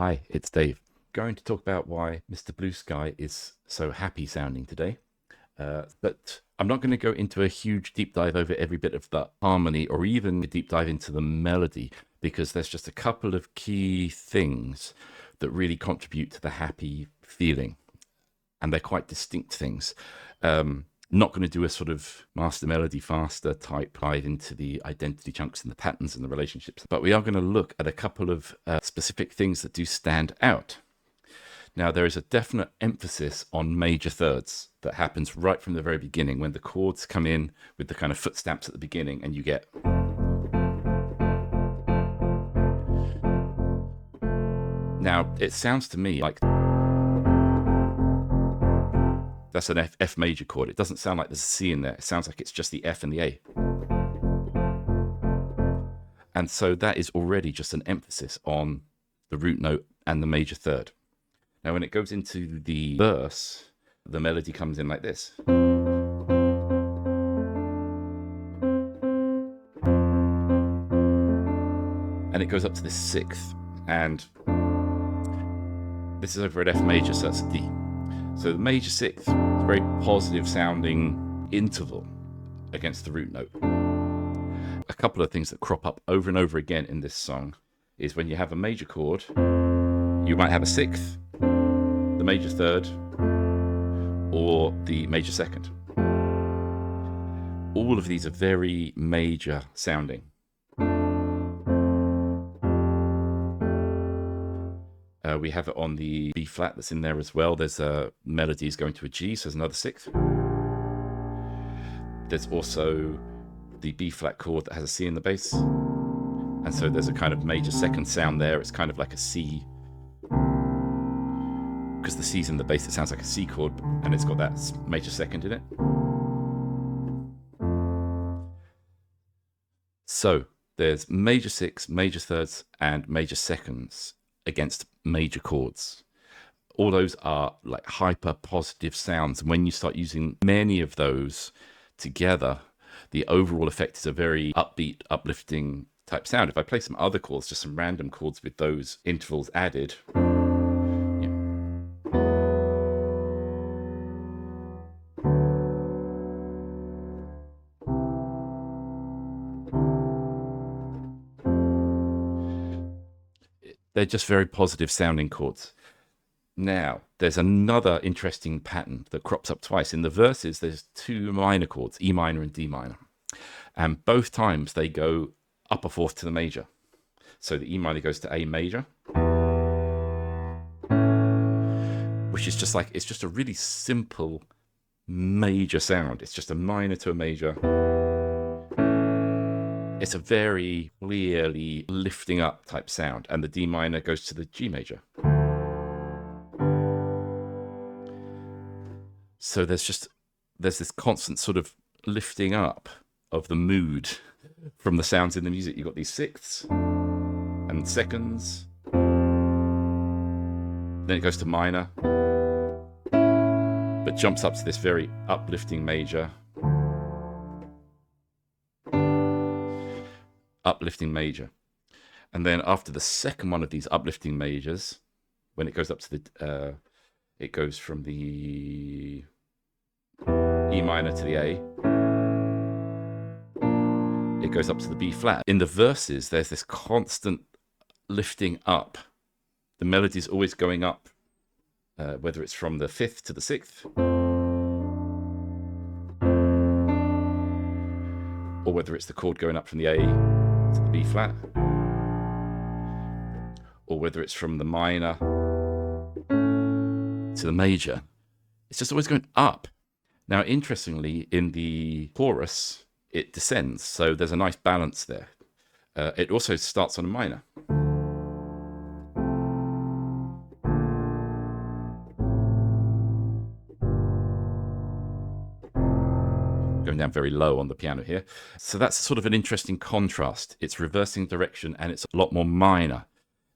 Hi, it's Dave. Going to talk about why Mr. Blue Sky is so happy sounding today. But I'm not going to go into a huge deep dive over every bit of the harmony or even a deep dive into the melody, because there's just a couple of key things that really contribute to the happy feeling. And they're quite distinct things. Not going to do a sort of master melody faster type dive into the identity chunks and the patterns and the relationships, but we are going to look at a couple of specific things that do stand out. Now, there is a definite emphasis on major thirds that happens right from the very beginning when the chords come in with the kind of foot stamps at the beginning, and you get. Now, it sounds to me like that's an F major chord. It doesn't sound like there's a C in there. It sounds like it's just the F and the A. And so that is already just an emphasis on the root note and the major third. Now, when it goes into the verse, the melody comes in like this. And it goes up to this sixth. And this is over at F major, so that's a D. So the major sixth is a very positive sounding interval against the root note. A couple of things that crop up over and over again in this song is when you have a major chord, you might have a sixth, the major third, or the major second. All of these are very major sounding. We have it on the B flat that's in there as well. There's melodies going to a G, so there's another sixth. There's also the B flat chord that has a C in the bass. And so there's a kind of major second sound there. It's kind of like a C. Because the C's in the bass, it sounds like a C chord, and it's got that major second in it. So there's major sixths, major thirds, and major seconds against major chords. All those are like hyper positive sounds. And when you start using many of those together, the overall effect is a very upbeat, uplifting type sound. If I play some other chords, just some random chords with those intervals added. They're just very positive sounding chords. Now, there's another interesting pattern that crops up twice. In the verses, there's two minor chords, E minor and D minor. And both times they go upper fourth to the major. So the E minor goes to A major, which is just like, it's just a really simple major sound. It's just a minor to a major. It's a very clearly lifting up type sound. And the D minor goes to the G major. So there's this constant sort of lifting up of the mood from the sounds in the music. You've got these sixths and seconds. Then it goes to minor, but jumps up to this very uplifting major. Uplifting major. And then after the second one of these uplifting majors, when it goes up to the, it goes from the E minor to the A. It goes up to the B flat. In the verses, there's this constant lifting up. The melody's always going up, whether it's from the fifth to the sixth, or whether it's the chord going up from the A to the B flat, or whether it's from the minor to the major. It's just always going up. Now, interestingly, in the chorus, it descends, so there's a nice balance there. It also starts on a minor. Going down very low on the piano here. So that's sort of an interesting contrast. It's reversing direction and it's a lot more minor.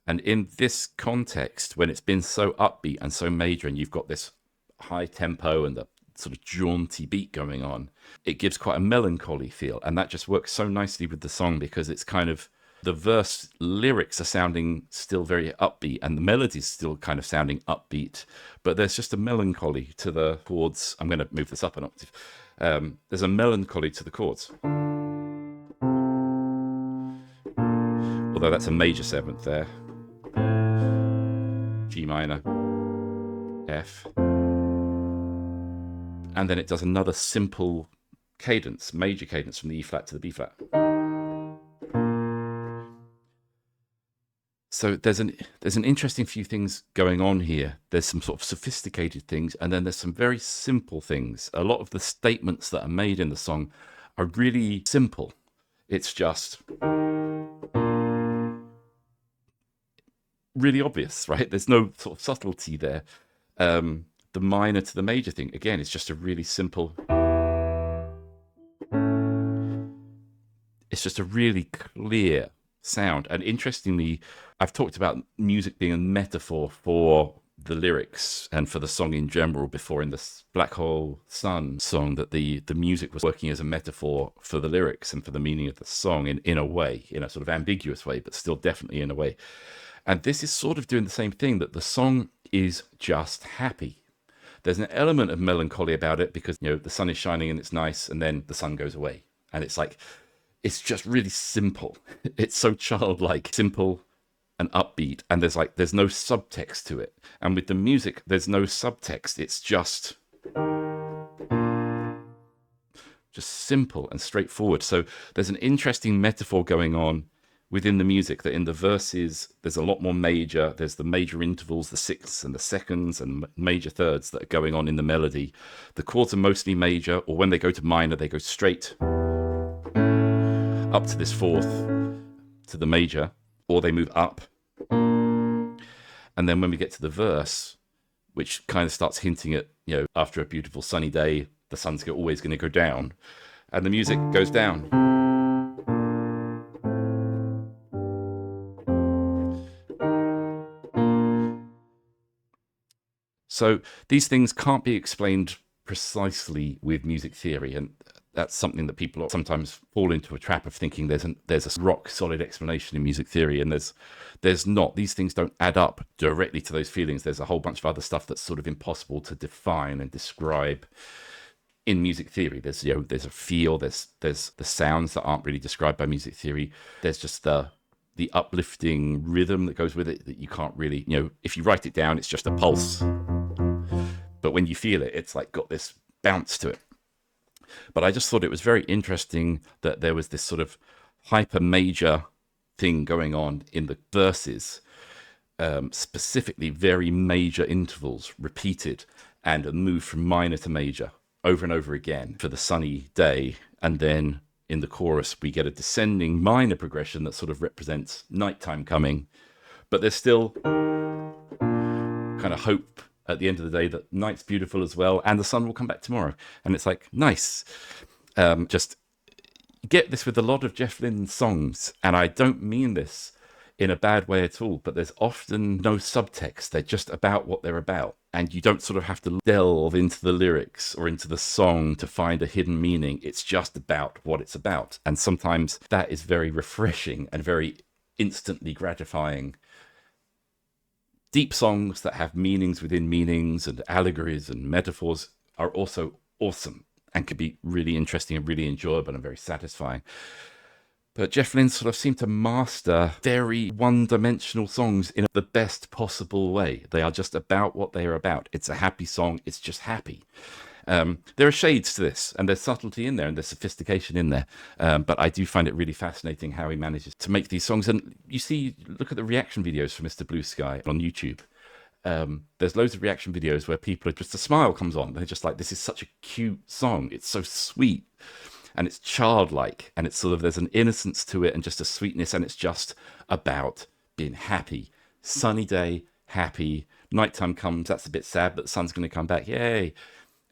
And in this context, when it's been so upbeat and so major, and you've got this high tempo and the sort of jaunty beat going on, it gives quite a melancholy feel. And that just works so nicely with the song because it's kind of the verse lyrics are sounding still very upbeat and the melody's still kind of sounding upbeat, but there's just a melancholy to the chords. I'm going to move this up an octave. There's a melancholy to the chords. Although that's a major seventh there. G minor, F. And then it does another simple cadence, major cadence from the E flat to the B flat. So there's an interesting few things going on here. There's some sort of sophisticated things, and then there's some very simple things. A lot of the statements that are made in the song are really simple. It's just really obvious, right? There's no sort of subtlety there. The minor to the major thing, again, is just a really simple. It's just a really clear sound. And interestingly, I've talked about music being a metaphor for the lyrics and for the song in general before in the Black Hole Sun song, that the music was working as a metaphor for the lyrics and for the meaning of the song in a way, in a sort of ambiguous way, but still definitely in a way. And this is sort of doing the same thing, that the song is just happy. There's an element of melancholy about it because, you know, the sun is shining and it's nice, and then the sun goes away. And it's like, it's just really simple. It's so childlike, simple and upbeat. And there's no subtext to it. And with the music, there's no subtext. It's just simple and straightforward. So there's an interesting metaphor going on within the music, that in the verses, there's a lot more major. There's the major intervals, the sixths and the seconds and major thirds that are going on in the melody. The chords are mostly major, or when they go to minor, they go straight up to this fourth, to the major, or they move up. And then when we get to the verse, which kind of starts hinting at, you know, after a beautiful sunny day, the sun's always going to go down, and the music goes down. So these things can't be explained precisely with music theory, and that's something that people sometimes fall into a trap of thinking there's a rock solid explanation in music theory, and there's not. These things don't add up directly to those feelings. There's a whole bunch of other stuff that's sort of impossible to define and describe in music theory. There's a feel. There's the sounds that aren't really described by music theory. There's just the uplifting rhythm that goes with it that you can't really, you know, if you write it down, it's just a pulse. But when you feel it, it's like got this bounce to it. But I just thought it was very interesting that there was this sort of hyper major thing going on in the verses, specifically very major intervals repeated, and a move from minor to major over and over again for the sunny day. And then in the chorus, we get a descending minor progression that sort of represents nighttime coming. But there's still kind of hope at the end of the day that night's beautiful as well, and the sun will come back tomorrow. And it's like, nice. Just get this with a lot of Jeff Lynne songs, and I don't mean this in a bad way at all, but there's often no subtext. They're just about what they're about, and you don't sort of have to delve into the lyrics or into the song to find a hidden meaning. It's just about what it's about, and sometimes that is very refreshing and very instantly gratifying. Deep songs that have meanings within meanings and allegories and metaphors are also awesome and can be really interesting and really enjoyable and very satisfying. But Jeff Lynne sort of seemed to master very one-dimensional songs in the best possible way. They are just about what they are about. It's a happy song. It's just happy. There are shades to this, and there's subtlety in there, and there's sophistication in there. But I do find it really fascinating how he manages to make these songs. And you see, look at the reaction videos for Mr. Blue Sky on YouTube. There's loads of reaction videos where people are just, a smile comes on. They're just like, this is such a cute song. It's so sweet. And it's childlike, and it's sort of, there's an innocence to it and just a sweetness, and it's just about being happy. Sunny day, happy. Nighttime comes, that's a bit sad, but the sun's going to come back. Yay.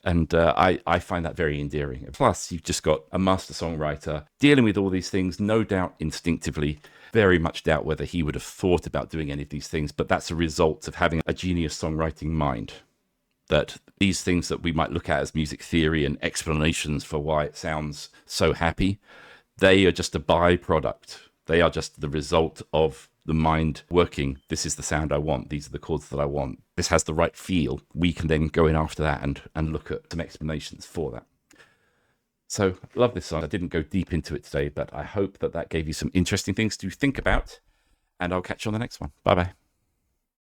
And I find that very endearing. Plus, you've just got a master songwriter dealing with all these things, no doubt instinctively. Very much doubt whether he would have thought about doing any of these things, but that's a result of having a genius songwriting mind. That these things that we might look at as music theory and explanations for why it sounds so happy, they are just a byproduct. They are just the result of the mind working. This is the sound I want. These are the chords that I want. This has the right feel. We can then go in after that and look at some explanations for that. So love this song. I didn't go deep into it today, but I hope that that gave you some interesting things to think about. And I'll catch you on the next one. Bye-bye.